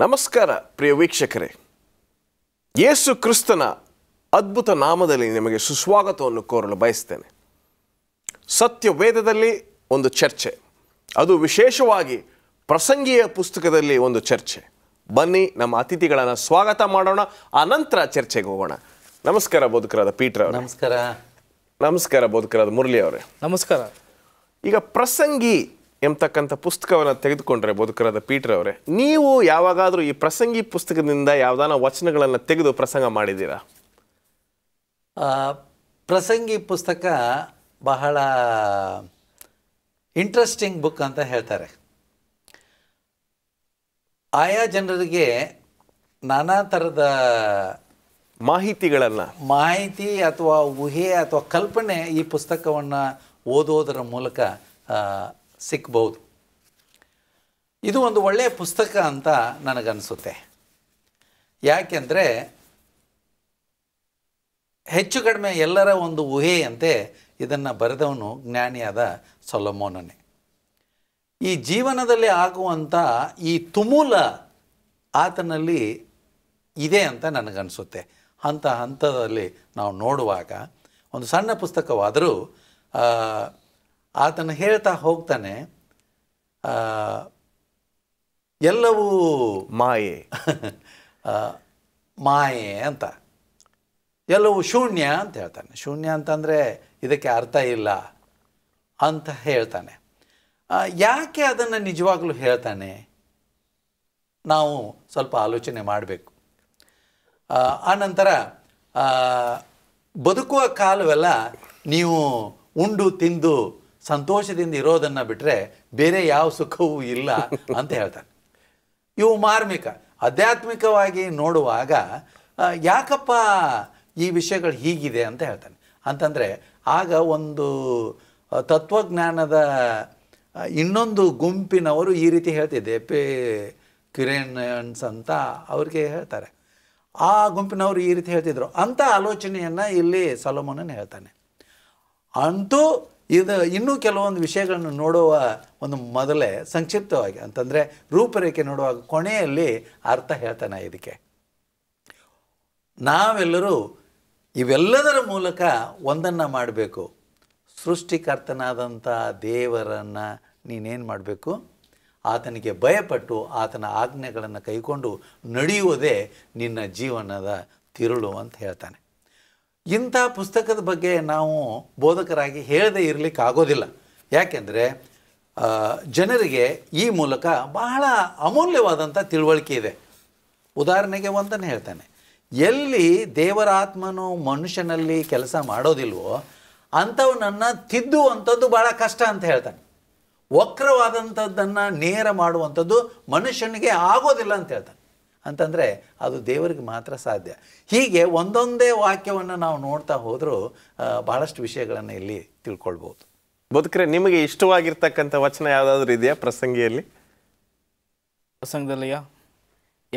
ನಮಸ್ಕಾರ ಪ್ರಿಯ ವೀಕ್ಷಕರೇ, ಯೇಸು ಕ್ರಿಸ್ತನ ಅದ್ಭುತ ನಾಮದಲ್ಲಿ ನಿಮಗೆ ಸುಸ್ವಾಗತವನ್ನು ಕೋರಲು ಬಯಸ್ತೇನೆ. ಸತ್ಯವೇದದಲ್ಲಿ ಒಂದು ಚರ್ಚೆ, ಅದು ವಿಶೇಷವಾಗಿ ಪ್ರಸಂಗಿಯ ಪುಸ್ತಕದಲ್ಲಿ ಒಂದು ಚರ್ಚೆ. ಬನ್ನಿ ನಮ್ಮ ಅತಿಥಿಗಳನ್ನು ಸ್ವಾಗತ ಮಾಡೋಣ, ಆನಂತರ ಚರ್ಚೆಗೆ ಹೋಗೋಣ. ನಮಸ್ಕಾರ ಬೋಧಕರಾದ ಪೀಟರ್ ಅವರೇ. ನಮಸ್ಕಾರ. ನಮಸ್ಕಾರ ಬೋಧಕರಾದ ಮುರಳಿ ಅವರೇ. ನಮಸ್ಕಾರ. ಈಗ ಪ್ರಸಂಗಿ ಎಂಬತಕ್ಕಂಥ ಪುಸ್ತಕವನ್ನು ತೆಗೆದುಕೊಂಡ್ರೆ ಬೋಧಕರಾದ ಪೀಟರ್ ಅವರೇ, ನೀವು ಯಾವಾಗಾದರೂ ಈ ಪ್ರಸಂಗಿ ಪುಸ್ತಕದಿಂದ ಯಾವುದಾನ ವಚನಗಳನ್ನು ತೆಗೆದು ಪ್ರಸಂಗ ಮಾಡಿದ್ದೀರಾ? ಪ್ರಸಂಗಿ ಪುಸ್ತಕ ಬಹಳ ಇಂಟ್ರೆಸ್ಟಿಂಗ್ ಬುಕ್ ಅಂತ ಹೇಳ್ತಾರೆ. ಆಯಾ ಜನರಿಗೆ ನಾನಾ ಥರದ ಮಾಹಿತಿ ಅಥವಾ ಊಹೆ ಅಥವಾ ಕಲ್ಪನೆ ಈ ಪುಸ್ತಕವನ್ನು ಓದೋದರ ಮೂಲಕ ಸಿಕ್ಕಬಹುದು. ಇದು ಒಂದು ಒಳ್ಳೆಯ ಪುಸ್ತಕ ಅಂತ ನನಗನ್ನಿಸುತ್ತೆ. ಯಾಕೆಂದರೆ ಹೆಚ್ಚು ಕಡಿಮೆ ಎಲ್ಲರ ಒಂದು ಊಹೆಯಂತೆ ಇದನ್ನು ಬರೆದವನು ಜ್ಞಾನಿಯಾದ ಸೊಲೊಮೋನನೇ. ಈ ಜೀವನದಲ್ಲಿ ಆಗುವಂಥ ಈ ತುಮೂಲ ಆತನಲ್ಲಿ ಇದೆ ಅಂತ ನನಗನ್ನಿಸುತ್ತೆ. ಹಂತದಲ್ಲಿ ನಾವು ನೋಡುವಾಗ ಒಂದು ಸಣ್ಣ ಪುಸ್ತಕವಾದರೂ ಆತನು ಹೇಳ್ತಾ ಹೋಗ್ತಾನೆ, ಎಲ್ಲವೂ ಮಾಯೆ ಅಂತ, ಎಲ್ಲವೂ ಶೂನ್ಯ ಅಂತ ಹೇಳ್ತಾನೆ. ಶೂನ್ಯ ಅಂತಂದರೆ ಇದಕ್ಕೆ ಅರ್ಥ ಇಲ್ಲ ಅಂತ ಹೇಳ್ತಾನೆ. ಯಾಕೆ ಅದನ್ನು ನಿಜವಾಗ್ಲೂ ಹೇಳ್ತಾನೆ? ನಾವು ಸ್ವಲ್ಪ ಆಲೋಚನೆ ಮಾಡಬೇಕು. ಆನಂತರ ಬದುಕುವ ಕಾಲವೆಲ್ಲ ನೀವು ಉಂಡು ತಿಂದು ಸಂತೋಷದಿಂದ ಇರೋದನ್ನು ಬಿಟ್ಟರೆ ಬೇರೆ ಯಾವ ಸುಖವೂ ಇಲ್ಲ ಅಂತ ಹೇಳ್ತಾನೆ. ಇವು ಮಾರ್ಮಿಕ, ಆಧ್ಯಾತ್ಮಿಕವಾಗಿ ನೋಡುವಾಗ ಯಾಕಪ್ಪ ಈ ವಿಷಯಗಳು ಹೀಗಿದೆ ಅಂತ ಹೇಳ್ತಾನೆ. ಅಂತಂದರೆ ಆಗ ಒಂದು ತತ್ವಜ್ಞಾನದ ಇನ್ನೊಂದು ಗುಂಪಿನವರು ಈ ರೀತಿ ಹೇಳ್ತಿದ್ದೆ, ಕ್ಯುರೇನಿಯನ್ಸ್ ಅಂತ ಅವ್ರಿಗೆ ಹೇಳ್ತಾರೆ. ಆ ಗುಂಪಿನವರು ಈ ರೀತಿ ಹೇಳ್ತಿದ್ರು ಅಂಥ ಆಲೋಚನೆಯನ್ನು ಇಲ್ಲಿ ಸೊಲೊಮೋನನ್ ಹೇಳ್ತಾನೆ. ಅಂತೂ ಇದು ಇನ್ನೂ ಕೆಲವೊಂದು ವಿಷಯಗಳನ್ನು ನೋಡುವ ಒಂದು ಮೊದಲೇ ಸಂಕ್ಷಿಪ್ತವಾಗಿ ಅಂತಂದರೆ ರೂಪರೇಖೆ ನೋಡುವಾಗ ಕೊನೆಯಲ್ಲಿ ಅರ್ಥ ಹೇಳ್ತಾನೆ. ಇದಕ್ಕೆ ನಾವೆಲ್ಲರೂ ಇವೆಲ್ಲದರ ಮೂಲಕ ಒಂದನ್ನು ಮಾಡಬೇಕು. ಸೃಷ್ಟಿಕರ್ತನಾದಂಥ ದೇವರನ್ನು ನೀನೇನು ಮಾಡಬೇಕು? ಆತನಿಗೆ ಭಯಪಟ್ಟು ಆತನ ಆಜ್ಞೆಗಳನ್ನು ಕೈಕೊಂಡು ನಡೆಯುವುದೇ ನಿನ್ನ ಜೀವನದ ತಿರುಳು ಅಂತ ಹೇಳ್ತಾನೆ. ಇಂಥ ಪುಸ್ತಕದ ಬಗ್ಗೆ ನಾವು ಬೋಧಕರಾಗಿ ಹೇಳದೇ ಇರಲಿಕ್ಕೆ ಆಗೋದಿಲ್ಲ. ಯಾಕೆಂದರೆ ಜನರಿಗೆ ಈ ಮೂಲಕ ಬಹಳ ಅಮೂಲ್ಯವಾದಂಥ ತಿಳುವಳಿಕೆ ಇದೆ. ಉದಾಹರಣೆಗೆ ಒಂದನ್ನು ಹೇಳ್ತಾನೆ, ಎಲ್ಲಿ ದೇವರ ಆತ್ಮನು ಮನುಷ್ಯನಲ್ಲಿ ಕೆಲಸ ಮಾಡೋದಿಲ್ವೋ ಅಂಥವನನ್ನು ತಿದ್ದುವಂಥದ್ದು ಭಾಳ ಕಷ್ಟ ಅಂತ ಹೇಳ್ತಾನೆ. ವಕ್ರವಾದಂಥದ್ದನ್ನು ನೇರ ಮಾಡುವಂಥದ್ದು ಮನುಷ್ಯನಿಗೆ ಆಗೋದಿಲ್ಲ ಅಂತ ಹೇಳ್ತಾನೆ. ಅಂತಂದರೆ ಅದು ದೇವರಿಗೆ ಮಾತ್ರ ಸಾಧ್ಯ. ಹೀಗೆ ಒಂದೊಂದೇ ವಾಕ್ಯವನ್ನು ನಾವು ನೋಡ್ತಾ ಹೋದರೂ ಬಹಳಷ್ಟು ವಿಷಯಗಳನ್ನು ಇಲ್ಲಿ ತಿಳ್ಕೊಳ್ಬೋದು. ಬೋಧಕರೇ, ನಿಮಗೆ ಇಷ್ಟವಾಗಿರ್ತಕ್ಕಂಥ ವಚನ ಯಾವುದಾದ್ರೂ ಇದೆಯಾ ಪ್ರಸಂಗಿಯಲ್ಲಿ? ಪ್ರಸಂಗದಲ್ಲಿಯ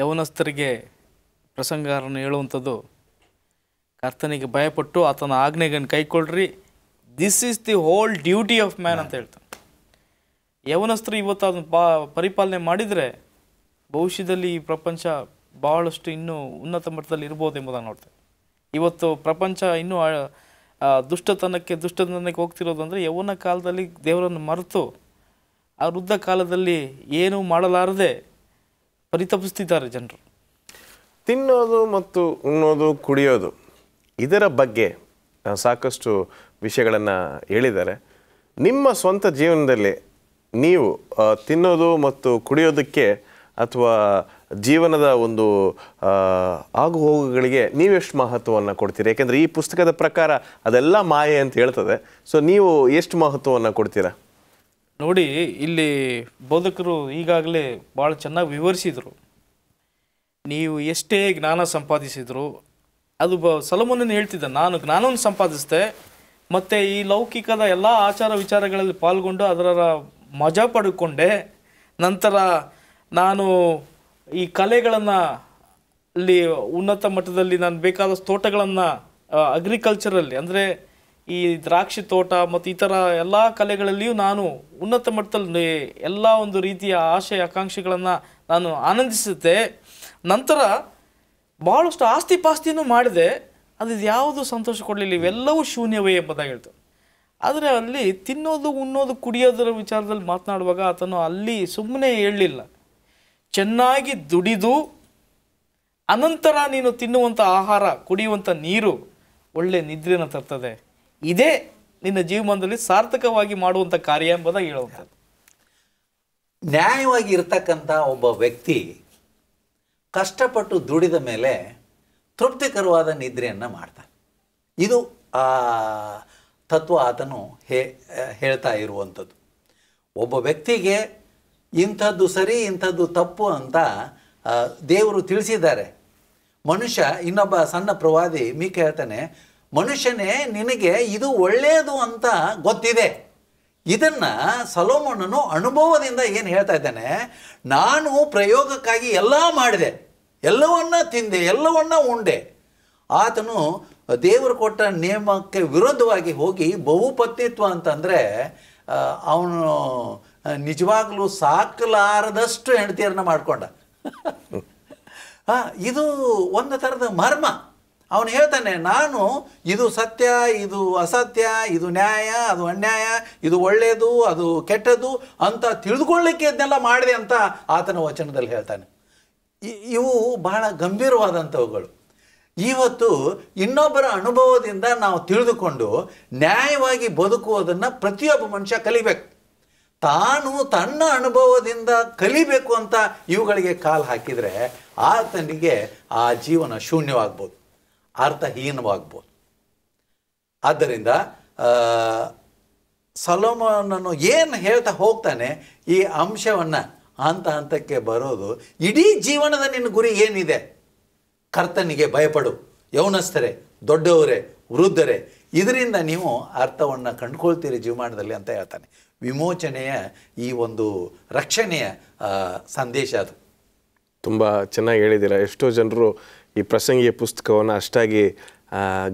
ಯೌವನಸ್ಥರಿಗೆ ಪ್ರಸಂಗವನ್ನು ಹೇಳುವಂಥದ್ದು, ಕರ್ತನಿಗೆ ಭಯಪಟ್ಟು ಆತನ ಆಜ್ಞೆಗಳನ್ನು ಕೈಕೊಳ್ಳ್ರಿ, this is the whole duty of man ಅಂತ ಹೇಳ್ತಾನೆ. ಯೌವನಸ್ಥರು ಇವತ್ತು ಅದನ್ನು ಪರಿಪಾಲನೆ ಮಾಡಿದರೆ ಭವಿಷ್ಯದಲ್ಲಿ ಈ ಪ್ರಪಂಚ ಬಹಳಷ್ಟು ಇನ್ನೂ ಉನ್ನತ ಮಟ್ಟದಲ್ಲಿ ಇರ್ಬೋದು ಎಂಬುದನ್ನು ನೋಡ್ತೇವೆ. ಇವತ್ತು ಪ್ರಪಂಚ ಇನ್ನೂ ದುಷ್ಟತನಕ್ಕೆ ಹೋಗ್ತಿರೋದಂದರೆ ಯೌವನ ಕಾಲದಲ್ಲಿ ದೇವರನ್ನು ಮರೆತು ಆ ವೃದ್ಧ ಕಾಲದಲ್ಲಿ ಏನೂ ಮಾಡಲಾರದೆ ಪರಿತಪಿಸ್ತಿದ್ದಾರೆ ಜನರು. ತಿನ್ನೋದು ಮತ್ತು ಉಣ್ಣೋದು, ಕುಡಿಯೋದು, ಇದರ ಬಗ್ಗೆ ಸಾಕಷ್ಟು ವಿಷಯಗಳನ್ನು ಹೇಳಿದ್ದಾರೆ. ನಿಮ್ಮ ಸ್ವಂತ ಜೀವನದಲ್ಲಿ ನೀವು ತಿನ್ನೋದು ಮತ್ತು ಕುಡಿಯೋದಕ್ಕೆ ಅಥವಾ ಜೀವನದ ಒಂದು ಆಗು ಹೋಗುಗಳಿಗೆ ನೀವೆಷ್ಟು ಮಹತ್ವವನ್ನು ಕೊಡ್ತೀರಿ? ಯಾಕೆಂದರೆ ಈ ಪುಸ್ತಕದ ಪ್ರಕಾರ ಅದೆಲ್ಲ ಮಾಯೆ ಅಂತ ಹೇಳ್ತದೆ. ಸೊ ನೀವು ಎಷ್ಟು ಮಹತ್ವವನ್ನು ಕೊಡ್ತೀರಾ? ನೋಡಿ, ಇಲ್ಲಿ ಬೋಧಕರು ಈಗಾಗಲೇ ಭಾಳ ಚೆನ್ನಾಗಿ ವಿವರಿಸಿದರು. ನೀವು ಎಷ್ಟೇ ಜ್ಞಾನ ಸಂಪಾದಿಸಿದ್ರು, ಅದು ಸೊಲೊಮೋನನು ಹೇಳ್ತಿದ್ದ, ನಾನು ಜ್ಞಾನವನ್ನು ಸಂಪಾದಿಸಿದೆ ಮತ್ತು ಈ ಲೌಕಿಕದ ಎಲ್ಲ ಆಚಾರ ವಿಚಾರಗಳಲ್ಲಿ ಪಾಲ್ಗೊಂಡು ಅದರ ಮಜಾ ಪಡ್ಕೊಂಡೆ, ನಂತರ ನಾನು ಈ ಕಲೆಗಳನ್ನು ಅಲ್ಲಿ ಉನ್ನತ ಮಟ್ಟದಲ್ಲಿ ನಾನು ಬೇಕಾದಷ್ಟು ತೋಟಗಳನ್ನು ಅಗ್ರಿಕಲ್ಚರಲ್ಲಿ ಅಂದರೆ ಈ ದ್ರಾಕ್ಷಿ ತೋಟ ಮತ್ತು ಈ ಥರ ಎಲ್ಲ ಕಲೆಗಳಲ್ಲಿಯೂ ನಾನು ಉನ್ನತ ಮಟ್ಟದಲ್ಲಿ ಎಲ್ಲ ಒಂದು ರೀತಿಯ ಆಶಯ ಆಕಾಂಕ್ಷೆಗಳನ್ನು ನಾನು ಆನಂದಿಸುತ್ತೆ. ನಂತರ ಭಾಳಷ್ಟು ಆಸ್ತಿ ಪಾಸ್ತಿನೂ ಮಾಡಿದೆ, ಅದು ಯಾವುದು ಸಂತೋಷ ಕೊಡಲಿಲ್ಲ, ಇವೆಲ್ಲವೂ ಶೂನ್ಯವೇ ಎಂಬುದಾಗಿ ಹೇಳ್ತಾರೆ. ಆದರೆ ಅಲ್ಲಿ ತಿನ್ನೋದು ಉಣ್ಣೋದು ಕುಡಿಯೋದರ ವಿಚಾರದಲ್ಲಿ ಮಾತನಾಡುವಾಗ ಆತನು ಅಲ್ಲಿ ಸುಮ್ಮನೆ ಹೇಳಲಿಲ್ಲ, ಚೆನ್ನಾಗಿ ದುಡಿದು ಅನಂತರ ನೀನು ತಿನ್ನುವಂಥ ಆಹಾರ ಕುಡಿಯುವಂಥ ನೀರು ಒಳ್ಳೆ ನಿದ್ರೆಯನ್ನು ತರ್ತದೆ, ಇದೇ ನಿನ್ನ ಜೀವನದಲ್ಲಿ ಸಾರ್ಥಕವಾಗಿ ಮಾಡುವಂಥ ಕಾರ್ಯ ಎಂಬುದಾಗಿ ಹೇಳುವಂಥದ್ದು. ನ್ಯಾಯವಾಗಿ ಇರ್ತಕ್ಕಂಥ ಒಬ್ಬ ವ್ಯಕ್ತಿ ಕಷ್ಟಪಟ್ಟು ದುಡಿದ ಮೇಲೆ ತೃಪ್ತಿಕರವಾದ ನಿದ್ರೆಯನ್ನು ಮಾಡ್ತಾನೆ. ಇದು ಆ ತತ್ವ ಆತನು ಹೇಳ್ತಾ ಇರುವಂಥದ್ದು. ಒಬ್ಬ ವ್ಯಕ್ತಿಗೆ ಇಂಥದ್ದು ಸರಿ ಇಂಥದ್ದು ತಪ್ಪು ಅಂತ ದೇವರು ತಿಳಿಸಿದ್ದಾರೆ. ಮನುಷ್ಯ, ಇನ್ನೊಬ್ಬ ಸಣ್ಣ ಪ್ರವಾದಿ ಮೀಕ ಹೇಳ್ತಾನೆ, ಮನುಷ್ಯನೇ ನಿನಗೆ ಇದು ಒಳ್ಳೆಯದು ಅಂತ ಗೊತ್ತಿದೆ. ಇದನ್ನು ಸೊಲೊಮೋನನು ಅನುಭವದಿಂದ ಏನು ಹೇಳ್ತಾ ಇದ್ದಾನೆ, ನಾನು ಪ್ರಯೋಗಕ್ಕಾಗಿ ಎಲ್ಲ ಮಾಡಿದೆ, ಎಲ್ಲವನ್ನ ತಿಂದೆ, ಎಲ್ಲವನ್ನ ಉಂಡೆ. ಆತನು ದೇವರು ಕೊಟ್ಟ ನೇಮಕ್ಕೆ ವಿರೋಧವಾಗಿ ಹೋಗಿ ಬಹುಪತ್ನಿತ್ವ ಅಂತಂದರೆ ಅವನು ನಿಜವಾಗ್ಲೂ ಸಾಕಲಾರದಷ್ಟು ಹೆಂಡತಿಯರನ್ನ ಮಾಡಿಕೊಂಡ. ಇದು ಒಂದು ಥರದ ಮರ್ಮ. ಅವನು ಹೇಳ್ತಾನೆ, ನಾನು ಇದು ಸತ್ಯ, ಇದು ಅಸತ್ಯ, ಇದು ನ್ಯಾಯ, ಅದು ಅನ್ಯಾಯ, ಇದು ಒಳ್ಳೆಯದು, ಅದು ಕೆಟ್ಟದ್ದು ಅಂತ ತಿಳಿದುಕೊಳ್ಳಿಕ್ಕೆ ಇದನ್ನೆಲ್ಲ ಮಾಡಿದೆ ಅಂತ ಆತನ ವಚನದಲ್ಲಿ ಹೇಳ್ತಾನೆ. ಇವು ಬಹಳ ಗಂಭೀರವಾದಂಥವುಗಳು. ಇವತ್ತು ಇನ್ನೊಬ್ಬರ ಅನುಭವದಿಂದ ನಾವು ತಿಳಿದುಕೊಂಡು ನ್ಯಾಯವಾಗಿ ಬದುಕುವುದನ್ನು ಪ್ರತಿಯೊಬ್ಬ ಮನುಷ್ಯ ಕಲಿಬೇಕು. ತಾನು ತನ್ನ ಅನುಭವದಿಂದ ಕಲಿಬೇಕು ಅಂತ ಇವುಗಳಿಗೆ ಕಾಲು ಹಾಕಿದರೆ ಆತನಿಗೆ ಆ ಜೀವನ ಶೂನ್ಯವಾಗ್ಬೋದು, ಅರ್ಥಹೀನವಾಗ್ಬೋದು. ಆದ್ದರಿಂದ ಸೊಲೊಮೋನನು ಏನು ಹೇಳ್ತಾ ಹೋಗ್ತಾನೆ, ಈ ಅಂಶವನ್ನು ಹಂತ ಹಂತಕ್ಕೆ ಬರೋದು, ಇಡೀ ಜೀವನದ ನಿನ್ನ ಗುರಿ ಏನಿದೆ? ಕರ್ತನಿಗೆ ಭಯಪಡು, ಯೌವನಸ್ಥರೇ, ದೊಡ್ಡವರೇ, ವೃದ್ಧರೇ, ಇದರಿಂದ ನೀವು ಅರ್ಥವನ್ನು ಕಂಡುಕೊಳ್ತೀರಿ ಜೀವಮಾನದಲ್ಲಿ ಅಂತ ಹೇಳ್ತಾನೆ. ವಿಮೋಚನೆಯ ಈ ಒಂದು ರಕ್ಷಣೆಯ ಸಂದೇಶ ಅದು. ತುಂಬ ಚೆನ್ನಾಗಿ ಹೇಳಿದ್ದೀರಾ. ಎಷ್ಟೋ ಜನರು ಈ ಪ್ರಸಂಗಿಯ ಪುಸ್ತಕವನ್ನು ಅಷ್ಟಾಗಿ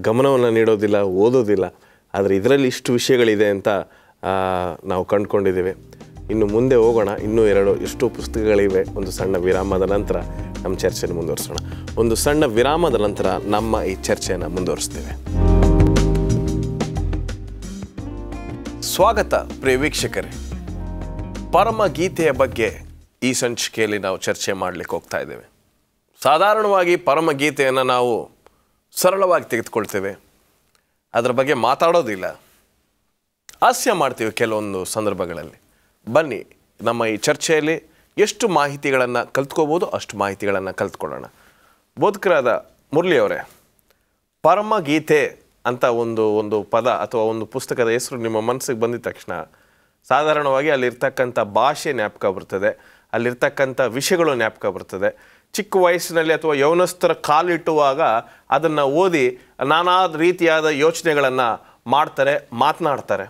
ಗಮನವನ್ನು ನೀಡೋದಿಲ್ಲ, ಓದೋದಿಲ್ಲ. ಆದರೆ ಇದರಲ್ಲಿ ಇಷ್ಟು ವಿಷಯಗಳಿದೆ ಅಂತ ನಾವು ಕಂಡುಕೊಂಡಿದ್ದೀವಿ. ಇನ್ನು ಮುಂದೆ ಹೋಗೋಣ. ಇನ್ನೂ ಎಷ್ಟು ಪುಸ್ತಕಗಳಿವೆ. ಒಂದು ಸಣ್ಣ ವಿರಾಮದ ನಂತರ ನಮ್ಮ ಚರ್ಚೆಯನ್ನು ಮುಂದುವರಿಸೋಣ. ಒಂದು ಸಣ್ಣ ವಿರಾಮದ ನಂತರ ನಮ್ಮ ಈ ಚರ್ಚೆಯನ್ನು ಮುಂದುವರಿಸ್ತೇವೆ. ಸ್ವಾಗತ ಪ್ರಿಯ ವೀಕ್ಷಕರೇ. ಪರಮಗೀತೆಯ ಬಗ್ಗೆ ಈ ಸಂಚಿಕೆಯಲ್ಲಿ ನಾವು ಚರ್ಚೆ ಮಾಡಲಿಕ್ಕೆ ಹೋಗ್ತಾ ಇದ್ದೇವೆ. ಸಾಧಾರಣವಾಗಿ ಪರಮಗೀತೆಯನ್ನು ನಾವು ಸರಳವಾಗಿ ತೆಗೆದುಕೊಳ್ತೇವೆ, ಅದರ ಬಗ್ಗೆ ಮಾತಾಡೋದಿಲ್ಲ, ಹಾಸ್ಯ ಮಾಡ್ತೀವಿ ಕೆಲವೊಂದು ಸಂದರ್ಭಗಳಲ್ಲಿ. ಬನ್ನಿ, ನಮ್ಮ ಈ ಚರ್ಚೆಯಲ್ಲಿ ಎಷ್ಟು ಮಾಹಿತಿಗಳನ್ನು ಕಲ್ತ್ಕೋಬೋದು ಅಷ್ಟು ಮಾಹಿತಿಗಳನ್ನು ಕಲ್ತ್ಕೊಳ್ಳೋಣ. ಬೋಧಕರಾದ ಮುರಳಿಯವರೇ, ಪರಮಗೀತೆ ಅಂತ ಒಂದು ಪದ ಅಥವಾ ಒಂದು ಪುಸ್ತಕದ ಹೆಸರು ನಿಮ್ಮ ಮನಸ್ಸಿಗೆ ಬಂದಿದ ತಕ್ಷಣ ಸಾಧಾರಣವಾಗಿ ಅಲ್ಲಿರ್ತಕ್ಕಂಥ ಭಾಷೆ ಜ್ಞಾಪಕ ಬರ್ತದೆ, ಅಲ್ಲಿರ್ತಕ್ಕಂಥ ವಿಷಯಗಳು ಜ್ಞಾಪಕ ಬರ್ತದೆ. ಚಿಕ್ಕ ವಯಸ್ಸಿನಲ್ಲಿ ಅಥವಾ ಯೌವನಸ್ಥರ ಕಾಲಿಟ್ಟುವಾಗ ಅದನ್ನು ಓದಿ ನಾನಾ ರೀತಿಯಾದ ಯೋಚನೆಗಳನ್ನು ಮಾಡ್ತಾರೆ, ಮಾತನಾಡ್ತಾರೆ.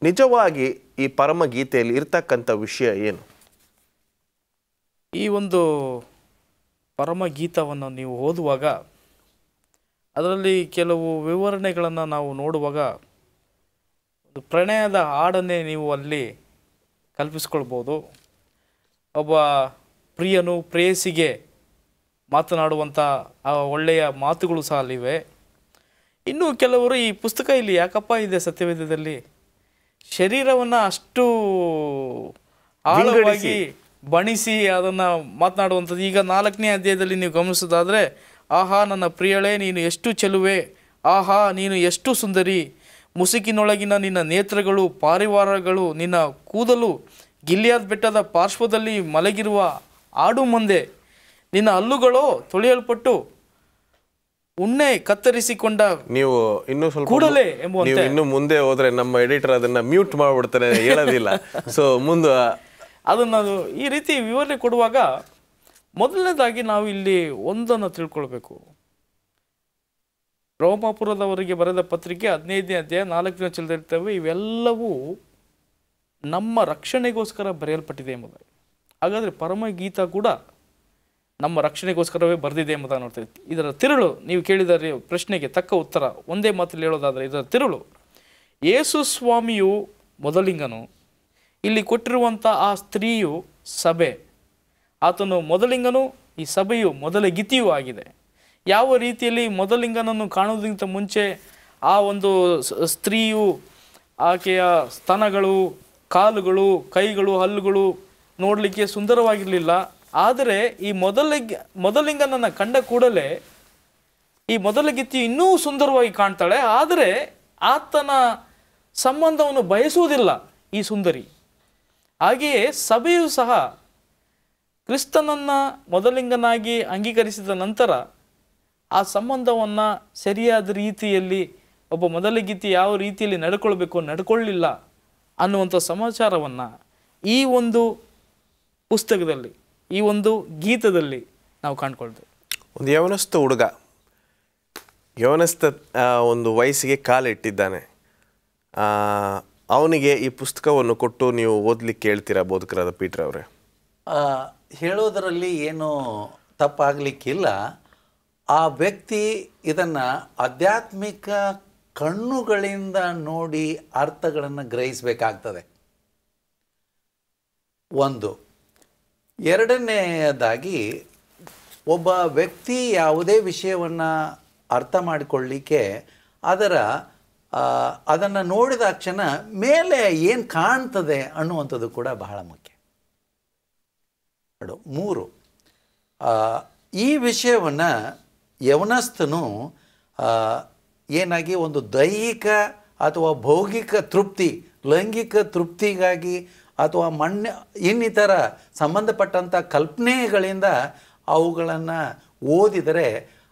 ನಿಜವಾಗಿ ಈ ಪರಮಗೀತೆಯಲ್ಲಿ ಇರ್ತಕ್ಕಂಥ ವಿಷಯ ಏನು? ಈ ಒಂದು ಪರಮಗೀತವನ್ನು ನೀವು ಓದುವಾಗ ಅದರಲ್ಲಿ ಕೆಲವು ವಿವರಣೆಗಳನ್ನು ನಾವು ನೋಡುವಾಗ ಒಂದು ಪ್ರಣಯದ ಹಾಡನ್ನೇ ನೀವು ಅಲ್ಲಿ ಕಲ್ಪಿಸ್ಕೊಳ್ಬೋದು. ಒಬ್ಬ ಪ್ರಿಯನು ಪ್ರೇಯಸಿಗೆ ಮಾತನಾಡುವಂಥ ಆ ಒಳ್ಳೆಯ ಮಾತುಗಳು ಸಹ ಅಲ್ಲಿವೆ. ಇನ್ನು ಕೆಲವರು ಈ ಪುಸ್ತಕ ಇಲ್ಲಿ ಯಾಕಪ್ಪ ಇದೆ ಸತ್ಯವೇದದಲ್ಲಿ, ಶರೀರವನ್ನು ಅಷ್ಟು ಆಳವಾಗಿ ಬಣಿಸಿ ಅದನ್ನು ಮಾತನಾಡುವಂಥದ್ದು. ಈಗ 4ನೇ ಅಧ್ಯಾಯದಲ್ಲಿ ನೀವು ಗಮನಿಸೋದಾದರೆ, ಆಹಾ ನನ್ನ ಪ್ರಿಯಳೇ ನೀನು ಎಷ್ಟು ಚೆಲುವೆ, ಆಹಾ ನೀನು ಎಷ್ಟು ಸುಂದರಿ, ಮುಸುಕಿನೊಳಗಿನ ನಿನ್ನ ನೇತ್ರಗಳು ಪಾರಿವಾರಗಳು, ನಿನ್ನ ಕೂದಲು ಗಿಲ್ಯಾದ್ ಬೆಟ್ಟದ ಪಾರ್ಶ್ವದಲ್ಲಿ ಮಲಗಿರುವ ಆಡು ಮಂದೆ, ನಿನ್ನ ಹಲ್ಲುಗಳು ತೊಳೆಯಲ್ಪಟ್ಟು ಉಣ್ಣೆ ಕತ್ತರಿಸಿಕೊಂಡ ನೀವು ಇನ್ನೂ ಸ್ವಲ್ಪ ಕೂಡಲೇ ಎಂಬುವಂತೆ. ಇನ್ನು ಮುಂದೆ ಹೋದ್ರೆ ನಮ್ಮ ಎಡಿಟರ್ ಅದನ್ನ ಮ್ಯೂಟ್ ಮಾಡ್ಬಿಡ್ತಾರೆ, ಹೇಳೋದಿಲ್ಲ. ಸೊ ಮುಂದೆ ಅದನ್ನು ಈ ರೀತಿ ವಿವರಣೆ ಕೊಡುವಾಗ ಮೊದಲನೇದಾಗಿ ನಾವು ಇಲ್ಲಿ ಒಂದನ್ನು ತಿಳ್ಕೊಳ್ಬೇಕು. ರೋಮಾಪುರದವರಿಗೆ ಬರೆದ ಪತ್ರಿಕೆ 15ನೇ ಅಧ್ಯಾಯ 4ನೇ ವಚನದಲ್ಲಿರ್ತವೆ. ಇವೆಲ್ಲವೂ ನಮ್ಮ ರಕ್ಷಣೆಗೋಸ್ಕರ ಬರೆಯಲ್ಪಟ್ಟಿದೆ ಎಂಬುದಾಗಿ. ಹಾಗಾದರೆ ಪರಮಗೀತ ಕೂಡ ನಮ್ಮ ರಕ್ಷಣೆಗೋಸ್ಕರವೇ ಬರೆದಿದೆ ಎಂಬುದಾಗಿ ನೋಡ್ತೇವೆ. ಇದರ ತಿರುಳು, ನೀವು ಕೇಳಿದ ಪ್ರಶ್ನೆಗೆ ತಕ್ಕ ಉತ್ತರ ಒಂದೇ ಮಾತಲ್ಲಿ ಹೇಳೋದಾದರೆ ಇದರ ತಿರುಳು, ಯೇಸು ಸ್ವಾಮಿಯು ಮೊದಲಿಂಗನು, ಇಲ್ಲಿ ಕೊಟ್ಟಿರುವಂಥ ಆ ಸ್ತ್ರೀಯು ಸಭೆ, ಆತನು ಮೊದಲಿಂಗನು, ಈ ಸಭೆಯು ಮೊದಲ ಗಿತಿಯೂ ಆಗಿದೆ. ಯಾವ ರೀತಿಯಲ್ಲಿ ಮೊದಲಿಂಗನನ್ನು ಕಾಣುವುದಕ್ಕಿಂತ ಮುಂಚೆ ಆ ಒಂದು ಸ್ತ್ರೀಯು ಆಕೆಯ ಸ್ತನಗಳು, ಕಾಲುಗಳು, ಕೈಗಳು, ಹಲ್ಲುಗಳು ನೋಡಲಿಕ್ಕೆ ಸುಂದರವಾಗಿರಲಿಲ್ಲ. ಆದರೆ ಈ ಮೊದಲಿಂಗನನ್ನು ಕಂಡ ಕೂಡಲೇ ಈ ಮೊದಲ ಗಿತ್ತಿ ಇನ್ನೂ ಸುಂದರವಾಗಿ ಕಾಣ್ತಾಳೆ. ಆದರೆ ಆತನ ಸಂಬಂಧವನ್ನು ಬಯಸುವುದಿಲ್ಲ ಈ ಸುಂದರಿ. ಹಾಗೆಯೇ ಸಭೆಯೂ ಸಹ ಕ್ರಿಸ್ತನನ್ನು ಮೊದಲಿಂಗನಾಗಿ ಅಂಗೀಕರಿಸಿದ ನಂತರ ಆ ಸಂಬಂಧವನ್ನು ಸರಿಯಾದ ರೀತಿಯಲ್ಲಿ ಒಬ್ಬ ಮೊದಲಗಿತ್ತಿ ಯಾವ ರೀತಿಯಲ್ಲಿ ನಡ್ಕೊಳ್ಬೇಕು ನಡ್ಕೊಳ್ಳಿಲ್ಲ ಅನ್ನುವಂಥ ಸಮಾಚಾರವನ್ನು ಈ ಒಂದು ಪುಸ್ತಕದಲ್ಲಿ, ಈ ಒಂದು ಗೀತದಲ್ಲಿ ನಾವು ಕಾಣ್ಕೊಳ್ತೇವೆ. ಒಂದು ಯವನಸ್ಥ ಹುಡುಗ ಯವನಸ್ಥ ಒಂದು ವಯಸ್ಸಿಗೆ ಕಾಲಿಟ್ಟಿದ್ದಾನೆ. ಅವನಿಗೆ ಈ ಪುಸ್ತಕವನ್ನು ಕೊಟ್ಟು ನೀವು ಓದಲಿಕ್ಕೆ ಹೇಳ್ತೀರಾ ಬೋಧಕರಾದ ಪೀಟರ್ ಅವರೇ? ಹೇಳೋದರಲ್ಲಿ ಏನು ತಪ್ಪಾಗಲಿಕ್ಕಿಲ್ಲ. ಆ ವ್ಯಕ್ತಿ ಇದನ್ನು ಆಧ್ಯಾತ್ಮಿಕ ಕಣ್ಣುಗಳಿಂದ ನೋಡಿ ಅರ್ಥಗಳನ್ನು ಗ್ರಹಿಸಬೇಕಾಗ್ತದೆ. ಒಂದು. ಎರಡನೆಯದಾಗಿ, ಒಬ್ಬ ವ್ಯಕ್ತಿ ಯಾವುದೇ ವಿಷಯವನ್ನು ಅರ್ಥ ಮಾಡಿಕೊಳ್ಳಲಿಕ್ಕೆ ಅದನ್ನು ನೋಡಿದ ಕ್ಷಣ ಮೇಲೆ ಏನು ಕಾಣ್ತದೆ ಅನ್ನುವಂಥದ್ದು ಕೂಡ ಬಹಳ ಮುಖ್ಯ. 3. ಈ ವಿಷಯವನ್ನು ಯವನಸ್ಥನು ಏನಾಗಿ ಒಂದು ದೈಹಿಕ ಅಥವಾ ಭೌಗಿಕ ತೃಪ್ತಿ, ಲೈಂಗಿಕ ತೃಪ್ತಿಗಾಗಿ ಅಥವಾ ಇನ್ನಿತರ ಸಂಬಂಧಪಟ್ಟಂಥ ಕಲ್ಪನೆಗಳಿಂದ ಅವುಗಳನ್ನು ಓದಿದರೆ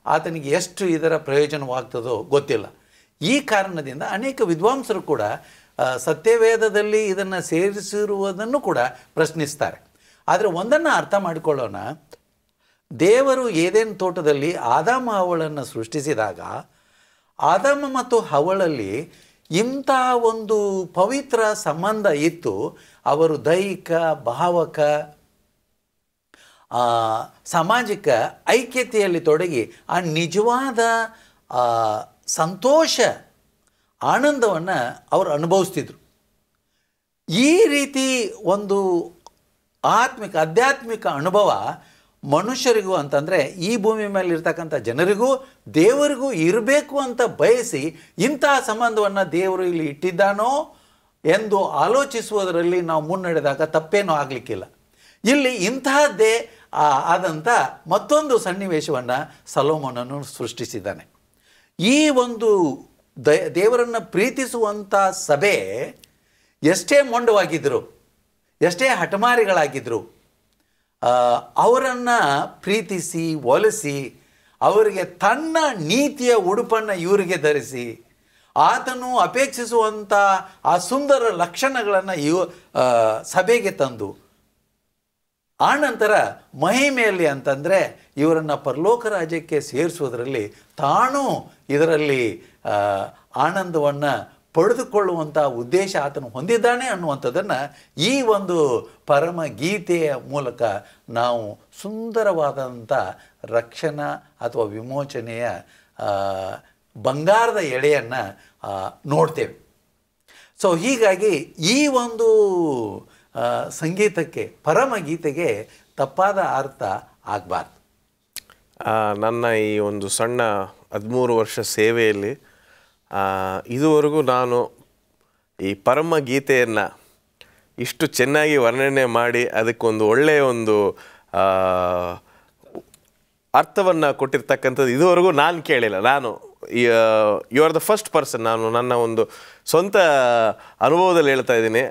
ಆತನಿಗೆ ಎಷ್ಟು ಇದರ ಪ್ರಯೋಜನವಾಗ್ತದೋ ಗೊತ್ತಿಲ್ಲ. ಈ ಕಾರಣದಿಂದ ಅನೇಕ ವಿದ್ವಾಂಸರು ಕೂಡ ಸತ್ಯವೇದದಲ್ಲಿ ಇದನ್ನು ಸೇರಿಸಿರುವುದನ್ನು ಕೂಡ ಪ್ರಶ್ನಿಸ್ತಾರೆ. ಆದರೆ ಒಂದನ್ನು ಅರ್ಥ ಮಾಡಿಕೊಳ್ಳೋಣ. ದೇವರು ಏದೇನ್ ತೋಟದಲ್ಲಿ ಆದಾಮ ಹವ್ವಳನ್ನು ಸೃಷ್ಟಿಸಿದಾಗ ಆದಾಮ ಮತ್ತು ಹವ್ವಳಲ್ಲಿ ಇಂಥ ಒಂದು ಪವಿತ್ರ ಸಂಬಂಧ ಇತ್ತು. ಅವರು ದೈಹಿಕ, ಭಾವಕ, ಸಾಮಾಜಿಕ ಐಕ್ಯತೆಯಲ್ಲಿ ತೊಡಗಿ ಆ ನಿಜವಾದ ಸಂತೋಷ, ಆನಂದವನ್ನು ಅವರು ಅನುಭವಿಸ್ತಿದ್ರು. ಈ ರೀತಿ ಒಂದು ಆಧ್ಯಾತ್ಮಿಕ ಅನುಭವ ಮನುಷ್ಯರಿಗೂ ಅಂತಂದರೆ ಈ ಭೂಮಿ ಮೇಲೆ ಇರ್ತಕ್ಕಂಥ ಜನರಿಗೂ ದೇವರಿಗೂ ಇರಬೇಕು ಅಂತ ಬಯಸಿ ಇಂತಹ ಸಂಬಂಧವನ್ನು ದೇವರು ಇಲ್ಲಿ ಇಟ್ಟಿದ್ದಾನೋ ಎಂದು ಆಲೋಚಿಸುವುದರಲ್ಲಿ ನಾವು ಮುನ್ನಡೆದಾಗ ತಪ್ಪೇನೂ ಆಗಲಿಕ್ಕಿಲ್ಲ. ಇಲ್ಲಿ ಇಂತಹದ್ದೇ ಆದಂಥ ಮತ್ತೊಂದು ಸನ್ನಿವೇಶವನ್ನು ಸೊಲೊಮೋನನು ಸೃಷ್ಟಿಸಿದ್ದಾನೆ. ಈ ಒಂದು ದೇವರನ್ನು ಪ್ರೀತಿಸುವಂಥ ಸಭೆ ಎಷ್ಟೇ ಮೊಂಡವಾಗಿದ್ದರು, ಎಷ್ಟೇ ಹಠಮಾರಿಗಳಾಗಿದ್ದರು, ಅವರನ್ನು ಪ್ರೀತಿಸಿ ಒಲಿಸಿ ಅವರಿಗೆ ತನ್ನ ನೀತಿಯ ಉಡುಪನ್ನು ಇವರಿಗೆ ಧರಿಸಿ ಆತನು ಅಪೇಕ್ಷಿಸುವಂಥ ಆ ಸುಂದರ ಲಕ್ಷಣಗಳನ್ನು ಸಭೆಗೆ ತಂದು ಆನಂತರ ಮಹಿಮೆಯಲ್ಲಿ ಅಂತಂದರೆ ಇವರನ್ನು ಪರಲೋಕ ರಾಜ್ಯಕ್ಕೆ ಸೇರಿಸುವುದರಲ್ಲಿ ತಾನೂ ಇದರಲ್ಲಿ ಆನಂದವನ್ನು ಪಡೆದುಕೊಳ್ಳುವಂಥ ಉದ್ದೇಶ ಆತನು ಹೊಂದಿದ್ದಾನೆ ಅನ್ನುವಂಥದ್ದನ್ನು ಈ ಒಂದು ಪರಮ ಗೀತೆಯ ಮೂಲಕ ನಾವು ಸುಂದರವಾದಂಥ ರಕ್ಷಣಾ ಅಥವಾ ವಿಮೋಚನೆಯ ಬಂಗಾರದ ಎಳೆಯನ್ನು ನೋಡ್ತೇವೆ. ಸೊ ಹೀಗಾಗಿ ಈ ಒಂದು ಸಂಗೀತಕ್ಕೆ, ಪರಮ ಗೀತೆಗೆ ತಪ್ಪಾದ ಅರ್ಥ ಆಗಬಾರ್ದು. ನನ್ನ ಈ ಒಂದು ಸಣ್ಣ 13 ವರ್ಷ ಸೇವೆಯಲ್ಲಿ ಇದುವರೆಗೂ ನಾನು ಈ ಪರಮ ಗೀತೆಯನ್ನು ಇಷ್ಟು ಚೆನ್ನಾಗಿ ವರ್ಣನೆ ಮಾಡಿ ಅದಕ್ಕೊಂದು ಒಳ್ಳೆಯ ಒಂದು ಅರ್ಥವನ್ನು ಕೊಟ್ಟಿರ್ತಕ್ಕಂಥದ್ದು ಇದುವರೆಗೂ ನಾನು ಕೇಳಿಲ್ಲ. ನಾನು you are the first person. ನಾನು ನನ್ನ ಒಂದು ಸ್ವಂತ ಅನುಭವದಲ್ಲಿ ಹೇಳ್ತಾ ಇದ್ದೀನಿ.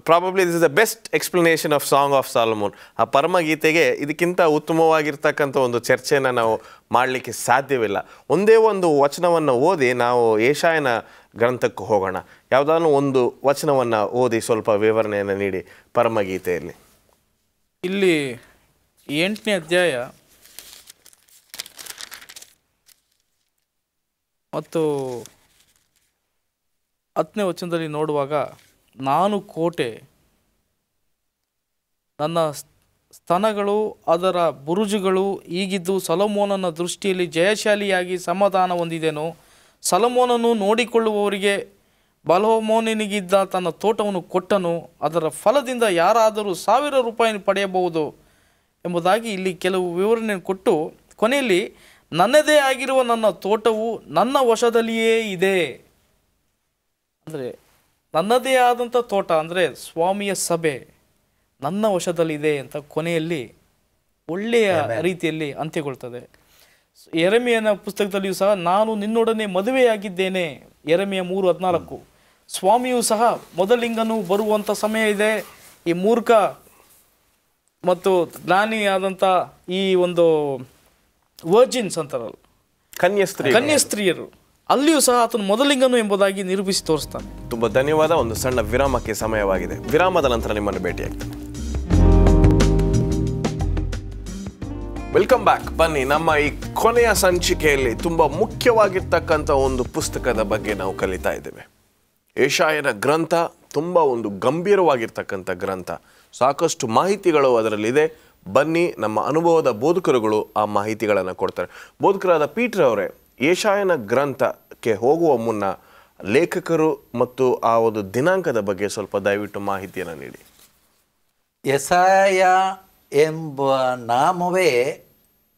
Probably this is the best explanation of song of Solomon. ಆ ಪರಮಗೀತೆಗೆ ಇದಕ್ಕಿಂತ ಉತ್ತಮವಾಗಿರ್ತಕ್ಕಂಥ ಒಂದು ಚರ್ಚೆಯನ್ನು ನಾವು ಮಾಡಲಿಕ್ಕೆ ಸಾಧ್ಯವಿಲ್ಲ. ಒಂದೇ ಒಂದು ವಚನವನ್ನು ಓದಿ ನಾವು ಯೆಶಾಯನ ಗ್ರಂಥಕ್ಕೆ ಹೋಗೋಣ. ಯಾವುದಾದ್ರೂ ಒಂದು ವಚನವನ್ನು ಓದಿ ಸ್ವಲ್ಪ ವಿವರಣೆಯನ್ನು ನೀಡಿ ಪರಮಗೀತೆಯಲ್ಲಿ. ಇಲ್ಲಿ 8ನೇ ಅಧ್ಯಾಯ ಮತ್ತು 10ನೇ ವಚನದಲ್ಲಿ ನೋಡುವಾಗ, ನಾನು ಕೋಟೆ, ನನ್ನ ಸ್ತನಗಳು ಅದರ ಬುರುಜುಗಳು ಹೀಗಿದ್ದು ಸೊಲೊಮೋನನ ದೃಷ್ಟಿಯಲ್ಲಿ ಜಯಶಾಲಿಯಾಗಿ ಸಮಾಧಾನ ಹೊಂದಿದೆನು. ಸೊಲೊಮೋನನು ನೋಡಿಕೊಳ್ಳುವವರಿಗೆ ಬಾಲ್ಹಮೋನಿಗಿದ್ದ ತನ್ನ ತೋಟವನ್ನು ಕೊಟ್ಟನು. ಅದರ ಫಲದಿಂದ ಯಾರಾದರೂ 1000 ರೂಪಾಯಿ ಪಡೆಯಬಹುದು ಎಂಬುದಾಗಿ ಇಲ್ಲಿ ಕೆಲವು ವಿವರಣೆ ಕೊಟ್ಟು ಕೊನೆಯಲ್ಲಿ ನನ್ನದೇ ಆಗಿರುವ ನನ್ನ ತೋಟವು ನನ್ನ ವಶದಲ್ಲಿಯೇ ಇದೆ. ಅಂದರೆ ನನ್ನದೇ ಆದಂಥ ತೋಟ ಅಂದರೆ ಸ್ವಾಮಿಯ ಸಭೆ ನನ್ನ ವಶದಲ್ಲಿದೆ ಅಂತ ಕೊನೆಯಲ್ಲಿ ಒಳ್ಳೆಯ ರೀತಿಯಲ್ಲಿ ಅಂತ್ಯಗೊಳ್ತದೆ. ಯೆರೆಮೀಯನ ಪುಸ್ತಕದಲ್ಲಿಯೂ ಸಹ ನಾನು ನಿನ್ನೊಡನೆ ಮದುವೆಯಾಗಿದ್ದೇನೆ, ಯೆರೆಮೀಯ 3:14. ಸ್ವಾಮಿಯೂ ಸಹ ಮೊದಲಿಂಗನು ಬರುವಂಥ ಸಮಯ ಇದೆ. ಈ ಮೂರ್ಖ ಮತ್ತು ಜ್ಞಾನಿಯಾದಂಥ ಈ ಒಂದು ವರ್ಜಿನ್ಸ್ ಅಂತಾರಲ್ಲ, ಕನ್ಯಸ್ತ್ರೀಯರು, ಅಲ್ಲಿಯೂ ಸಹ ಆತನು ಮೊದಲಿಂಗನು ಎಂಬುದಾಗಿ ನಿರೂಪಿಸಿ ತೋರಿಸ್ತಾನೆ. ತುಂಬ ಧನ್ಯವಾದ. ಒಂದು ಸಣ್ಣ ವಿರಾಮಕ್ಕೆ ಸಮಯವಾಗಿದೆ. ವಿರಾಮದ ನಂತರ ನಿಮ್ಮನ್ನು ಭೇಟಿಯಾಗ್ತೇನೆ. Welcome back. ಬನ್ನಿ, ನಮ್ಮ ಈ ಕೊನೆಯ ಸಂಚಿಕೆಯಲ್ಲಿ ತುಂಬ ಮುಖ್ಯವಾಗಿರ್ತಕ್ಕಂಥ ಒಂದು ಪುಸ್ತಕದ ಬಗ್ಗೆ ನಾವು ಕಲಿತಾ ಇದ್ದೇವೆ. ಯೆಶಾಯನ ಗ್ರಂಥ ತುಂಬ ಒಂದು ಗಂಭೀರವಾಗಿರ್ತಕ್ಕಂಥ ಗ್ರಂಥ. ಸಾಕಷ್ಟು ಮಾಹಿತಿಗಳು ಅದರಲ್ಲಿದೆ. ಬನ್ನಿ, ನಮ್ಮ ಅನುಭವದ ಬೋಧಕರುಗಳು ಆ ಮಾಹಿತಿಗಳನ್ನು ಕೊಡ್ತಾರೆ. ಬೋಧಕರಾದ ಪೀಟರ್ ಅವರೇ, ಯೆಶಾಯನ ಗ್ರಂಥಕ್ಕೆ ಹೋಗುವ ಮುನ್ನ ಲೇಖಕರು ಮತ್ತು ಆ ಒಂದು ದಿನಾಂಕದ ಬಗ್ಗೆ ಸ್ವಲ್ಪ ದಯವಿಟ್ಟು ಮಾಹಿತಿಯನ್ನು ನೀಡಿ. ಯೆಶಾಯ ಎಂಬ ನಾಮವೇ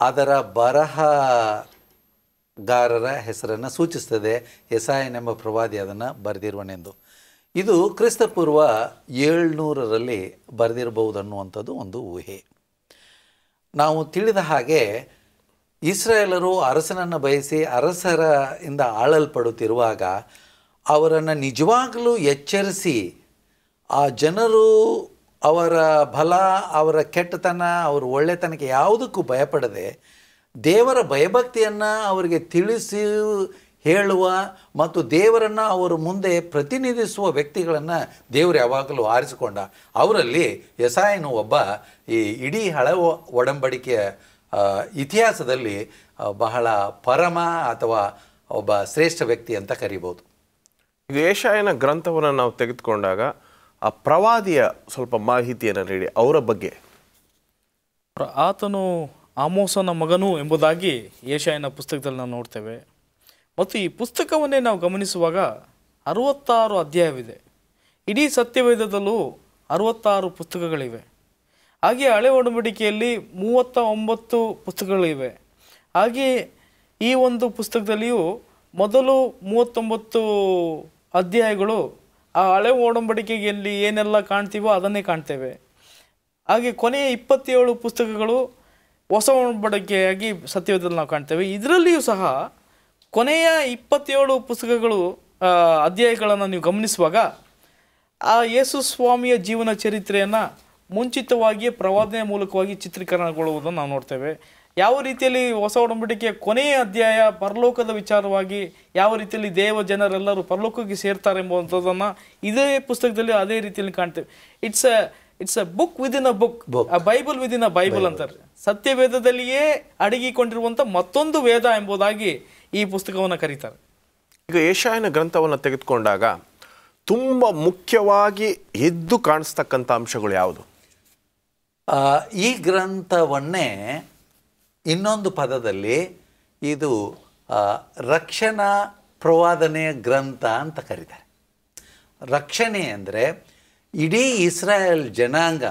ಅದರ ಬರಹಗಾರರ ಹೆಸರನ್ನು ಸೂಚಿಸ್ತದೆ. ಯೆಶಾಯನೆಂಬ ಪ್ರವಾದಿ ಅದನ್ನು ಬರೆದಿರುವನೆಂದು. ಇದು ಕ್ರಿಸ್ತಪೂರ್ವ 700ರಲ್ಲಿ ಬರೆದಿರಬಹುದು ಅನ್ನುವಂಥದ್ದು ಒಂದು ಊಹೆ. ನಾವು ತಿಳಿದ ಹಾಗೆ ಇಸ್ರಾಯೇಲರು ಅರಸನನ್ನು ಬಯಸಿ ಅರಸರ ಇಂದ ಆಳಲ್ಪಡುತ್ತಿರುವಾಗ ಅವರನ್ನು ನಿಜವಾಗಲೂ ಎಚ್ಚರಿಸಿ ಆ ಜನರು ಅವರ ಬಲ, ಅವರ ಕೆಟ್ಟತನ, ಅವರ ಒಳ್ಳೆತನಕ್ಕೆ ಯಾವುದಕ್ಕೂ ಭಯಪಡದೆ ದೇವರ ಭಯಭಕ್ತಿಯನ್ನು ಅವರಿಗೆ ತಿಳಿಸಿ ಹೇಳುವ ಮತ್ತು ದೇವರನ್ನು ಅವರ ಮುಂದೆ ಪ್ರತಿನಿಧಿಸುವ ವ್ಯಕ್ತಿಗಳನ್ನು ದೇವರು ಯಾವಾಗಲೂ ಆರಿಸಿಕೊಂಡ. ಅವರಲ್ಲಿ ಯೆಶಾಯನು ಒಬ್ಬ ಈ ಇಡೀ ಹಳೆ ಒಡಂಬಡಿಕೆಯ ಇತಿಹಾಸದಲ್ಲಿ ಬಹಳ ಪರಮ ಅಥವಾ ಒಬ್ಬ ಶ್ರೇಷ್ಠ ವ್ಯಕ್ತಿ ಅಂತ ಕರಿಬೋದು. ಇದು ಯೆಶಾಯನ ಗ್ರಂಥವನ್ನು ನಾವು ತೆಗೆದುಕೊಂಡಾಗ ಆ ಪ್ರವಾದಿಯ ಸ್ವಲ್ಪ ಮಾಹಿತಿಯನ್ನು ನೀಡಿ, ಅವರ ಬಗ್ಗೆ. ಆತನು ಆಮೋಸನ ಮಗನು ಎಂಬುದಾಗಿ ಯೆಶಾಯನ ಪುಸ್ತಕದಲ್ಲಿ ನಾವು ನೋಡ್ತೇವೆ. ಮತ್ತು ಈ ಪುಸ್ತಕವನ್ನೇ ನಾವು ಗಮನಿಸುವಾಗ 66 ಅಧ್ಯಾಯವಿದೆ. ಇಡೀ ಸತ್ಯವೇದದಲ್ಲೂ 66 ಪುಸ್ತಕಗಳಿವೆ. ಹಾಗೆ ಹಳೆ ಒಡಂಬಡಿಕೆಯಲ್ಲಿ 39 ಪುಸ್ತಕಗಳಿವೆ. ಹಾಗೆ ಈ ಒಂದು ಪುಸ್ತಕದಲ್ಲಿಯೂ ಮೊದಲು 39 ಅಧ್ಯಾಯಗಳು ಆ ಹಳೆ ಒಡಂಬಡಿಕೆಯಲ್ಲಿ ಏನೆಲ್ಲ ಕಾಣ್ತೀವೋ ಅದನ್ನೇ ಕಾಣ್ತೇವೆ. ಹಾಗೆ ಕೊನೆಯ 27 ಪುಸ್ತಕಗಳು ಹೊಸ ಒಡಂಬಡಿಕೆಯಾಗಿ ಸತ್ಯವೇದದಲ್ಲಿ ನಾವು ಕಾಣ್ತೇವೆ. ಇದರಲ್ಲಿಯೂ ಸಹ ಕೊನೆಯ 27 ಪುಸ್ತಕಗಳು ಅಧ್ಯಾಯಗಳನ್ನು ನೀವು ಗಮನಿಸುವಾಗ ಆ ಯೇಸು ಸ್ವಾಮಿಯ ಜೀವನ ಚರಿತ್ರೆಯನ್ನು ಮುಂಚಿತವಾಗಿಯೇ ಪ್ರವಾದನೆಯ ಮೂಲಕವಾಗಿ ಚಿತ್ರೀಕರಣಗೊಳ್ಳುವುದನ್ನು ನಾವು ನೋಡ್ತೇವೆ. ಯಾವ ರೀತಿಯಲ್ಲಿ ಹೊಸ ಒಡಂಬಡಿಕೆಯ ಕೊನೆಯ ಅಧ್ಯಾಯ ಪರಲೋಕದ ವಿಚಾರವಾಗಿ ಯಾವ ರೀತಿಯಲ್ಲಿ ದೇವ ಜನರೆಲ್ಲರೂ ಪರಲೋಕಕ್ಕೆ ಸೇರ್ತಾರೆ ಎಂಬುವಂಥದ್ದನ್ನು ಇದೇ ಪುಸ್ತಕದಲ್ಲಿ ಅದೇ ರೀತಿಯಲ್ಲಿ ಕಾಣ್ತೇವೆ. It's a book within a book, a Bible within a Bible ಅಂತಾರೆ. ಸತ್ಯವೇದದಲ್ಲಿಯೇ ಅಡಗಿಕೊಂಡಿರುವಂಥ ಮತ್ತೊಂದು ವೇದ ಎಂಬುದಾಗಿ ಈ ಪುಸ್ತಕವನ್ನು ಕರೀತಾರೆ. ಈಗ ಯೆಶಾಯನ ಗ್ರಂಥವನ್ನು ತೆಗೆದುಕೊಂಡಾಗ ತುಂಬ ಮುಖ್ಯವಾಗಿ ಎದ್ದು ಕಾಣಿಸ್ತಕ್ಕಂಥ ಅಂಶಗಳು ಯಾವುದು? ಈ ಗ್ರಂಥವನ್ನೇ ಇನ್ನೊಂದು ಪದದಲ್ಲಿ ಇದು ರಕ್ಷಣಾ ಪ್ರವಾದನೆಯ ಗ್ರಂಥ ಅಂತ ಕರೀತಾರೆ. ರಕ್ಷಣೆ ಅಂದರೆ ಇಡೀ ಇಸ್ರಾಯೇಲ್ ಜನಾಂಗ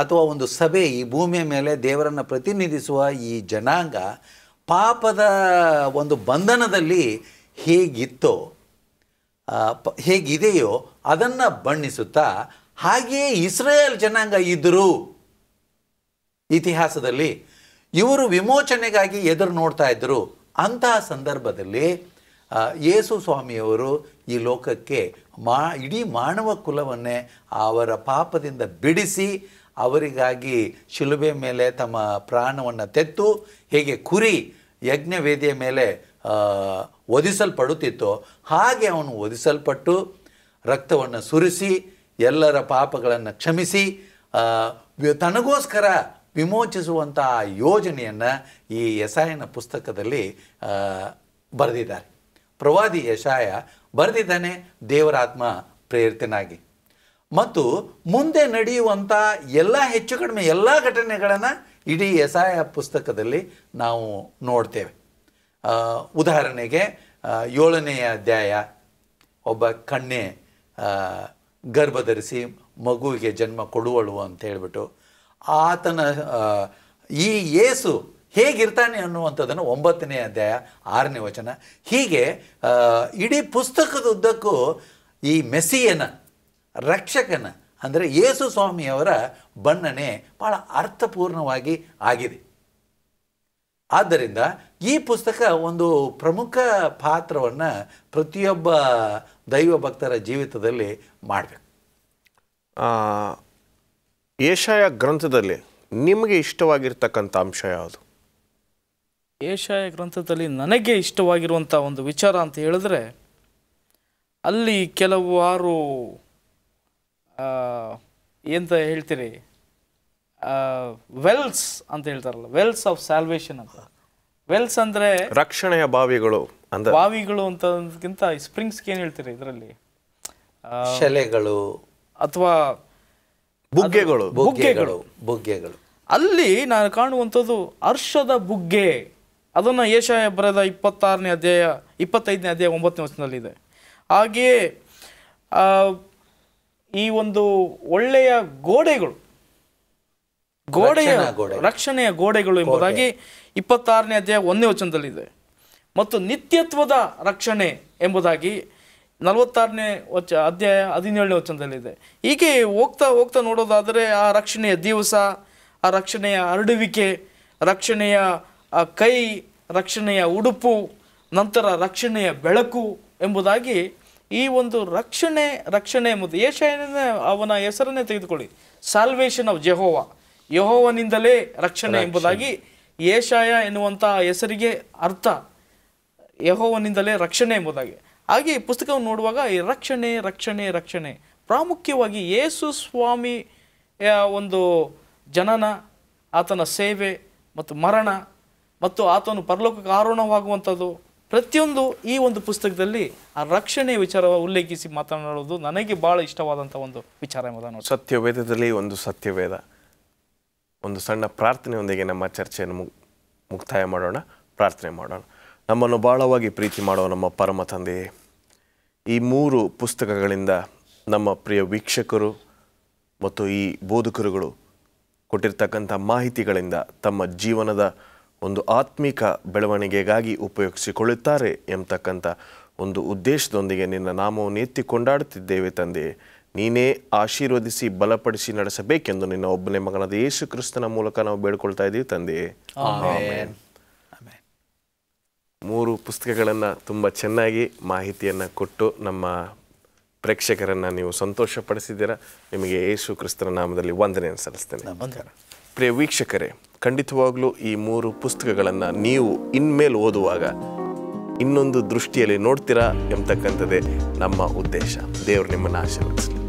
ಅಥವಾ ಒಂದು ಸಭೆ, ಈ ಭೂಮಿಯ ಮೇಲೆ ದೇವರನ್ನು ಪ್ರತಿನಿಧಿಸುವ ಈ ಜನಾಂಗ ಪಾಪದ ಒಂದು ಬಂಧನದಲ್ಲಿ ಹೇಗಿತ್ತೋ ಹೇಗಿದೆಯೋ ಅದನ್ನು ಬಣ್ಣಿಸುತ್ತಾ, ಹಾಗೆಯೇ ಇಸ್ರಾಯೇಲ್ ಜನಾಂಗ ಇದ್ದರು ಇತಿಹಾಸದಲ್ಲಿ, ಇವರು ವಿಮೋಚನೆಗಾಗಿ ಎದುರು ನೋಡ್ತಾ ಇದ್ದರು. ಅಂತಹ ಸಂದರ್ಭದಲ್ಲಿ ಯೇಸು ಸ್ವಾಮಿಯವರು ಈ ಲೋಕಕ್ಕೆ ಇಡೀ ಮಾನವ ಕುಲವನ್ನೇ ಅವರ ಪಾಪದಿಂದ ಬಿಡಿಸಿ ಅವರಿಗಾಗಿ ಶಿಲುಬೆ ಮೇಲೆ ತಮ್ಮ ಪ್ರಾಣವನ್ನು ತೆತ್ತು, ಹೇಗೆ ಕುರಿ ಯಜ್ಞವೇದಿಯ ಮೇಲೆ ವಧಿಸಲ್ಪಡುತ್ತಿತ್ತೋ ಹಾಗೆ ಅವನು ವಧಿಸಲ್ಪಟ್ಟು ರಕ್ತವನ್ನು ಸುರಿಸಿ ಎಲ್ಲರ ಪಾಪಗಳನ್ನು ಕ್ಷಮಿಸಿ ತನಗೋಸ್ಕರ ವಿಮೋಚಿಸುವಂಥ ಯೋಜನೆಯನ್ನು ಈ ಯೆಶಾಯನ ಪುಸ್ತಕದಲ್ಲಿ ಬರೆದಿದ್ದಾರೆ. ಪ್ರವಾದಿ ಯೆಶಾಯ ಬರೆದಿದ್ದಾನೆ ದೇವರಾತ್ಮ ಪ್ರೇರಿತನಾಗಿ. ಮತ್ತು ಮುಂದೆ ನಡೆಯುವಂಥ ಎಲ್ಲ ಹೆಚ್ಚು ಕಡಿಮೆ ಎಲ್ಲ ಘಟನೆಗಳನ್ನು ಇಡೀ ಯೆಶಾಯ ಪುಸ್ತಕದಲ್ಲಿ ನಾವು ನೋಡ್ತೇವೆ. ಉದಾಹರಣೆಗೆ 7ನೆಯ ಅಧ್ಯಾಯ, ಒಬ್ಬ ಕನ್ಯೆ ಗರ್ಭಧರಿಸಿ ಮಗುವಿಗೆ ಜನ್ಮ ಕೊಡುವಳು ಅಂತ ಹೇಳ್ಬಿಟ್ಟು ಆತನ ಈ ಯೇಸು ಹೇಗಿರ್ತಾನೆ ಅನ್ನುವಂಥದ್ದನ್ನು 9ನೇ ಅಧ್ಯಾಯ 6ನೇ ವಚನ. ಹೀಗೆ ಇಡೀ ಪುಸ್ತಕದ ಉದ್ದಕ್ಕೂ ಈ ಮೆಸ್ಸಿಯನ, ರಕ್ಷಕನ ಅಂದರೆ ಯೇಸು ಸ್ವಾಮಿಯವರ ಬಣ್ಣನೆ ಭಾಳ ಅರ್ಥಪೂರ್ಣವಾಗಿ ಆಗಿದೆ. ಆದ್ದರಿಂದ ಈ ಪುಸ್ತಕ ಒಂದು ಪ್ರಮುಖ ಪಾತ್ರವನ್ನು ಪ್ರತಿಯೊಬ್ಬ ದೈವ ಭಕ್ತರ ಜೀವಿತದಲ್ಲಿ ಮಾಡಬೇಕು. ಯೆಶಾಯ ಗ್ರಂಥದಲ್ಲಿ ನಿಮಗೆ ಇಷ್ಟವಾಗಿರ್ತಕ್ಕಂಥ ಅಂಶ ಯಾವುದು? ಯೆಶಾಯ ಗ್ರಂಥದಲ್ಲಿ ನನಗೆ ಇಷ್ಟವಾಗಿರುವಂಥ ಒಂದು ವಿಚಾರ ಅಂತ ಹೇಳಿದ್ರೆ, ಅಲ್ಲಿ ಕೆಲವಾರು ಎಂತ ಹೇಳ್ತೀರಿ, ವೆಲ್ಸ್ ಅಂತ ಹೇಳ್ತಾರಲ್ಲ, ವೆಲ್ಸ್ ಆಫ್ ಸ್ಯಾಲ್ವೇಷನ್ ಅಂತ. ವೆಲ್ಸ್ ಅಂದರೆ ರಕ್ಷಣೆಯ ಬಾವಿಗಳು, ಅಂದ್ರೆ ಬಾವಿಗಳು ಅಂತಕ್ಕಿಂತ ಸ್ಪ್ರಿಂಗ್ಸ್ಗೆ ಏನು ಹೇಳ್ತೀರಿ ಇದರಲ್ಲಿ, ಶೆಲೆಗಳು ಅಥವಾ ಬುಗ್ಗೆಗಳು. ಬುಗ್ಗೆಗಳು. ಅಲ್ಲಿ ನಾನು ಕಾಣುವಂಥದ್ದು ಹರ್ಷದ ಬುಗ್ಗೆ. ಅದನ್ನು ಯೆಶಾಯ ಬರೆದ 25ನೇ ಅಧ್ಯಾಯ 9ನೇ ವಚನದಲ್ಲಿದೆ. ಹಾಗೆಯೇ ಈ ಒಂದು ಒಳ್ಳೆಯ ಗೋಡೆಗಳು, ರಕ್ಷಣೆಯ ಗೋಡೆಗಳು ಎಂಬುದಾಗಿ 26ನೇ ಅಧ್ಯಾಯ 1ನೇ ವಚನದಲ್ಲಿದೆ. ಮತ್ತು ನಿತ್ಯತ್ವದ ರಕ್ಷಣೆ ಎಂಬುದಾಗಿ 46ನೇ ಅಧ್ಯಾಯ 17ನೇ ವಚನದಲ್ಲಿದೆ. ಹೀಗೆ ಹೋಗ್ತಾ ಹೋಗ್ತಾ ನೋಡೋದಾದರೆ ಆ ರಕ್ಷಣೆಯ ದಿವಸ, ಆ ರಕ್ಷಣೆಯ ಹರಡುವಿಕೆ, ರಕ್ಷಣೆಯ ಕೈ, ರಕ್ಷಣೆಯ ಉಡುಪು, ನಂತರ ರಕ್ಷಣೆಯ ಬೆಳಕು ಎಂಬುದಾಗಿ ಈ ಒಂದು ರಕ್ಷಣೆ ಎಂಬುದು ಯೆಶಾಯನ ಅವನ ಹೆಸರನ್ನೇ ತೆಗೆದುಕೊಳ್ಳಿ, ಸಾಲ್ವೇಷನ್ ಆಫ್ ಜೆಹೋವಾ, ಯೆಹೋವನಿಂದಲೇ ರಕ್ಷಣೆ ಎಂಬುದಾಗಿ ಯೆಶಾಯ ಎನ್ನುವಂಥ ಹೆಸರಿಗೆ ಅರ್ಥ ಯೆಹೋವನಿಂದಲೇ ರಕ್ಷಣೆ ಎಂಬುದಾಗಿ. ಹಾಗೆ ಈ ಪುಸ್ತಕವನ್ನು ನೋಡುವಾಗ ಈ ರಕ್ಷಣೆ ಪ್ರಾಮುಖ್ಯವಾಗಿ ಯೇಸು ಸ್ವಾಮಿಯ ಒಂದು ಜನನ, ಆತನ ಸೇವೆ ಮತ್ತು ಮರಣ ಮತ್ತು ಆತನು ಪರಲೋಕಕ್ಕೆ ಆರೋಹಣವಾಗುವಂಥದ್ದು ಪ್ರತಿಯೊಂದು ಈ ಒಂದು ಪುಸ್ತಕದಲ್ಲಿ ಆ ರಕ್ಷಣೆಯ ವಿಚಾರ ಉಲ್ಲೇಖಿಸಿ ಮಾತನಾಡೋದು ನನಗೆ ಭಾಳ ಇಷ್ಟವಾದಂಥ ಒಂದು ವಿಚಾರ ಎಂಬುದನ್ನು. ಸತ್ಯವೇದದಲ್ಲಿ ಒಂದು ಸತ್ಯವೇದ. ಒಂದು ಸಣ್ಣ ಪ್ರಾರ್ಥನೆಯೊಂದಿಗೆ ನಮ್ಮ ಚರ್ಚೆಯನ್ನು ಮುಕ್ತಾಯ ಮಾಡೋಣ. ಪ್ರಾರ್ಥನೆ ಮಾಡೋಣ. ನಮ್ಮನ್ನು ಭಾಳವಾಗಿ ಪ್ರೀತಿ ಮಾಡೋ ನಮ್ಮ ಪರಮ ತಂದೆಯೇ, ಈ 3 ಪುಸ್ತಕಗಳಿಂದ ನಮ್ಮ ಪ್ರಿಯ ವೀಕ್ಷಕರು ಮತ್ತು ಈ ಬೋಧಕರುಗಳು ಕೊಟ್ಟಿರ್ತಕ್ಕಂಥ ಮಾಹಿತಿಗಳಿಂದ ತಮ್ಮ ಜೀವನದ ಒಂದು ಆತ್ಮಿಕ ಬೆಳವಣಿಗೆಗಾಗಿ ಉಪಯೋಗಿಸಿಕೊಳ್ಳುತ್ತಾರೆ ಎಂಬತಕ್ಕಂಥ ಒಂದು ಉದ್ದೇಶದೊಂದಿಗೆ ನಿನ್ನ ನಾಮವನ್ನು ಎತ್ತಿ ಕೊಂಡಾಡುತ್ತಿದ್ದೇವೆ ತಂದೆಯೇ. ನೀನೇ ಆಶೀರ್ವದಿಸಿ ಬಲಪಡಿಸಿ ನಡೆಸಬೇಕೆಂದು ನಿನ್ನ ಒಬ್ಬನೇ ಮಗನಾದ ಯೇಸು ಕ್ರಿಸ್ತನ ಮೂಲಕ ನಾವು ಬೇಡ್ಕೊಳ್ತಾ ಇದ್ದೀವಿ ತಂದೆಯೇ. ಆಮೆನ್. 3 ಪುಸ್ತಕಗಳನ್ನು ತುಂಬ ಚೆನ್ನಾಗಿ ಮಾಹಿತಿಯನ್ನು ಕೊಟ್ಟು ನಮ್ಮ ಪ್ರೇಕ್ಷಕರನ್ನು ನೀವು ಸಂತೋಷಪಡಿಸಿದ್ದೀರಾ. ನಿಮಗೆ ಯೇಸು ಕ್ರಿಸ್ತನ ನಾಮದಲ್ಲಿ ವಂದನೆಯನ್ನು ಸಲ್ಲಿಸ್ತೇನೆ. ಪ್ರಿಯ ವೀಕ್ಷಕರೇ, ಖಂಡಿತವಾಗ್ಲೂ ಈ 3 ಪುಸ್ತಕಗಳನ್ನು ನೀವು ಇನ್ಮೇಲೆ ಓದುವಾಗ ಇನ್ನೊಂದು ದೃಷ್ಟಿಯಲ್ಲಿ ನೋಡ್ತೀರಾ ಎಂಬತಕ್ಕಂಥದ್ದೇ ನಮ್ಮ ಉದ್ದೇಶ. ದೇವರು ನಿಮ್ಮನ್ನು ಆಶೀರ್ವದಿಸಲಿ.